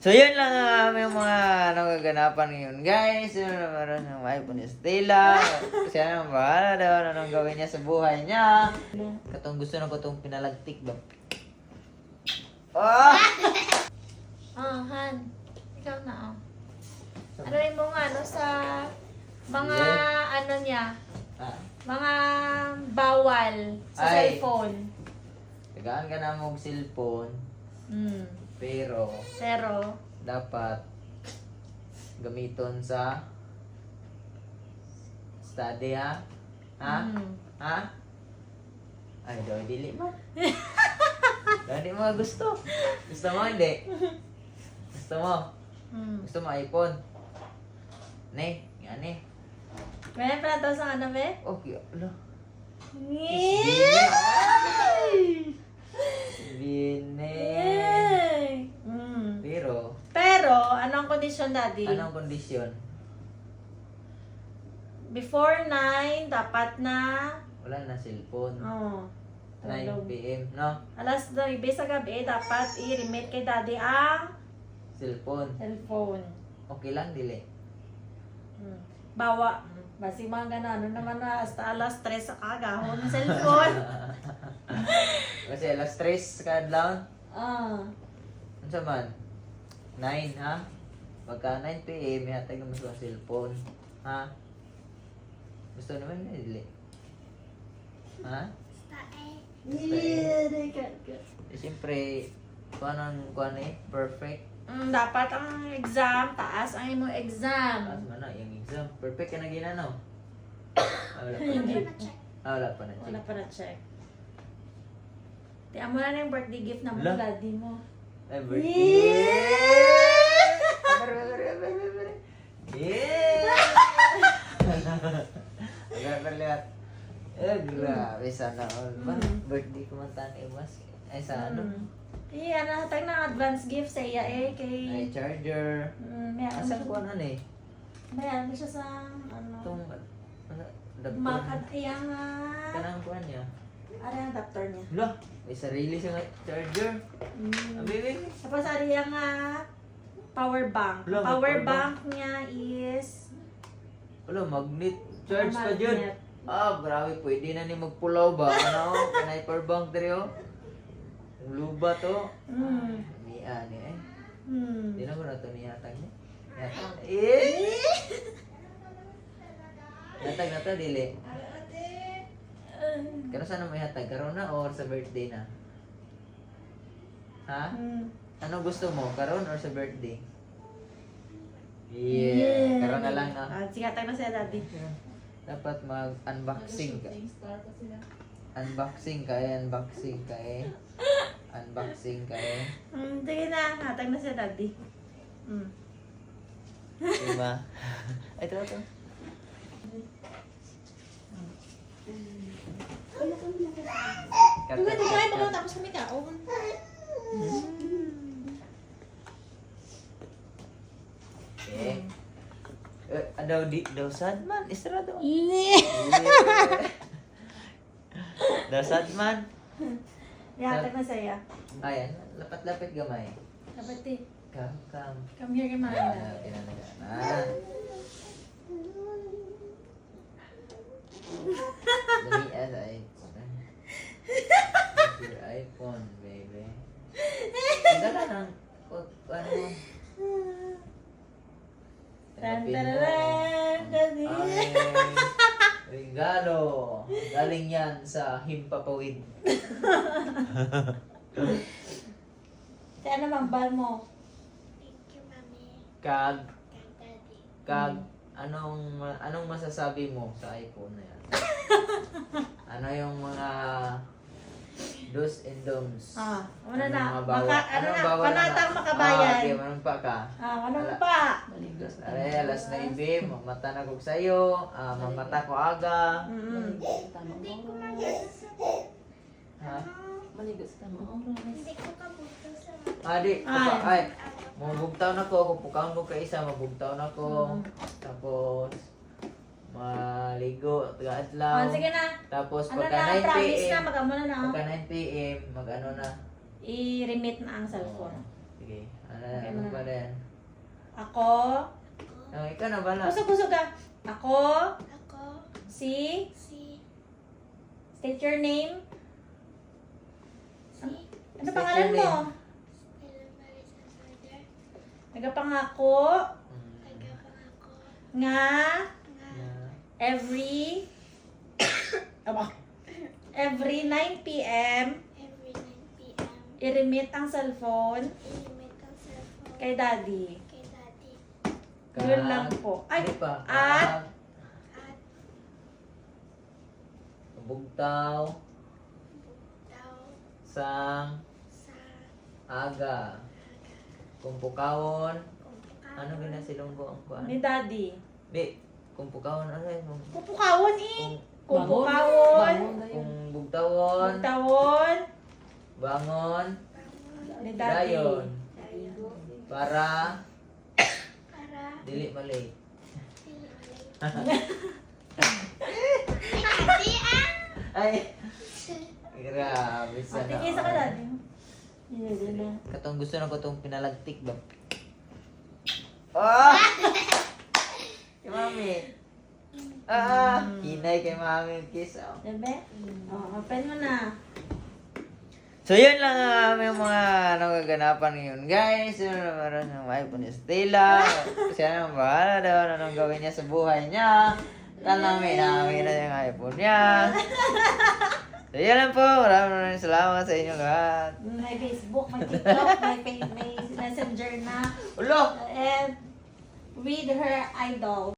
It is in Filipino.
So yun lang ang aming mga kaganapan ngayon guys. Yun na meron ng iPhone ni Stella. Siya naman bahala daw anong gawin niya sa buhay niya. Katong gusto na ko itong pinalagtik ba? Oh! Han. Ikaw na, Ano yung mga ano sa mga ano niya? Ah, Mga bawal sa Ay. cellphone. tagaan ka na mong cellphone. Pero Pero, dapat gamiton sa study ha? Ha? Ha? Ay, daw dili mo. Dali mo gusto. Gusto mo hindi? Gusto mo? Gusto mo iPhone? Ne, yan eh. may pa na sa ano, be? Okay, ala. Yay! Bine. Pero, Pero, anong kondisyon, Daddy? anong kondisyon? Before 9, dapat na... Wala na cellphone. 9 tulog. PM, no? Alas 9 sa gabi, dapat i-remit kay Daddy ang Cellphone. cellphone. Okay lang, dili. Bawa. Basi mga gano'n. Ano naman na, hasta alas 3 sa kagahon ng cellphone. Kasi alas 3 ka adlaw. Ah. Ano sa man? 9, ha? Pagka 9 PM, hatag naman sa cellphone. Ha? Gusto naman na, dili. Ha? Yeah, Siyempre, kung ano eh, perfect. dapat ang exam, taas ang imong exam. Tapos man na, yung exam. Perfect ka na ginanaw. Wala pa na check. Wala pa na check. Wala pa na check. Tiyan mo na yung birthday gift na mo, Wala. Daddy mo. Ay, birthday! Yeah! Agad lihat. Grabe sana all ba? Birthday ko man tani mas. Ay sa ano? Ano, hatag na advance gift sa iya Ay kay... charger. May ano Asan siya, ko ano eh? may ano siya sa, ano, Itong adapter. makad, ayan nga. Kanang kuan niya. Ano yung adapter niya? Lo, may sarili siyang charger. Baby. Tapos ano yung power bank. Wala, may Power power bank niya is... Wala, magnet charge pa Magnet. dyan. Grabe, pwede na ni magpulaw ba? Ano? Kanay power bank diri oh. Luba to. Niya ni eh. Di na ko na to niyatag niya. Yatag. Yatag na to, dili. Kano sana may hatag? Karon na or sa birthday na? Ha? Ano gusto mo? Karon or sa birthday? Yeah. Karon na lang na. Sige, hatag na siya, Daddy. Dapat mag-unboxing ka. Unboxing ka eh. Unboxing ka eh. Unboxing ka eh. Sige na, hatag na siya, Daddy. Diba? Ay, ito. Pwede kain mo tapos kami kaon. Okay. Daw sad man. Isra daw. Daw sad man. Hatag na siya. Ayan. Lapat-lapit gamay. Kapatid, Kam. come here, Amanda. Pinanagaan. Dali as your iPhone, baby. Ganda ka ng ano mo? Tan-tararan, Daddy. Ay, regalo. Galing yan sa Himpapawid. Kaya naman, bal mo. Kag, anong masasabi mo sa iPhone na yan? Ano yung mga do's and don'ts? Ano na? mga bawal- Ano na? bawal Panatang makabayan. Okay, manong pa ka. Ano pa? Are, alas 9, mamata na ko sa'yo, mamata ko aga. Ha? Di, ay, mabugtaw na ko, kupukang mo ka isa, mabugtaw na ko. Tapos, maligo, taga-adlaw. Sige na. Tapos, Ano pagka na? 9 Promise na, PM, mag-amo na na. pagka 9 PM, mag-ano na. I-remit na ang cellphone. Sige, Okay, ano pa rin? Ako. Oh, ikaw na bala. Kusog-kusog ka. Ako. Ako Si. si State your name. Ano State pangalan your mo? name. Stella Marisa Soder. Nagapangako Nagapangako nga nga every every 9 p.m. every 9 p.m. i-remit ang cellphone ilimit ang cellphone kay Daddy. kay Daddy Yun lang po. Ay, Hindi pa. at at Bugtaw. daw Sang. sa Aga. Kumpukawon. kumpukaw Ano gina silunggo ang kuan? ni Daddy. Di. Kumpukawon ano yun? Kupukawon eh. Kung Kupukawon. kung bugtawon. Tawon Bangon. ni Daddy. Dayon. Para para dili mali. Ay. Grabe sa Ate, kisa ka Daddy. Yun na. Katong gusto na ko tong pinalagtik ba? Ah! Kay mami. Hinay kay mami yung kiss. Oh. Bebe? Oh, open mo na. So yun lang ang aming mga nagaganapan ngayon guys. Yun naman yung iPhone ni Stella. Siya naman bahala daw anong gawin niya sa buhay niya. Talamin namin na yung iPhone niya. So yun lang po. Maraming salamat sa inyo lahat. May Facebook, may TikTok, may Messenger na. Ulo! And with her idol.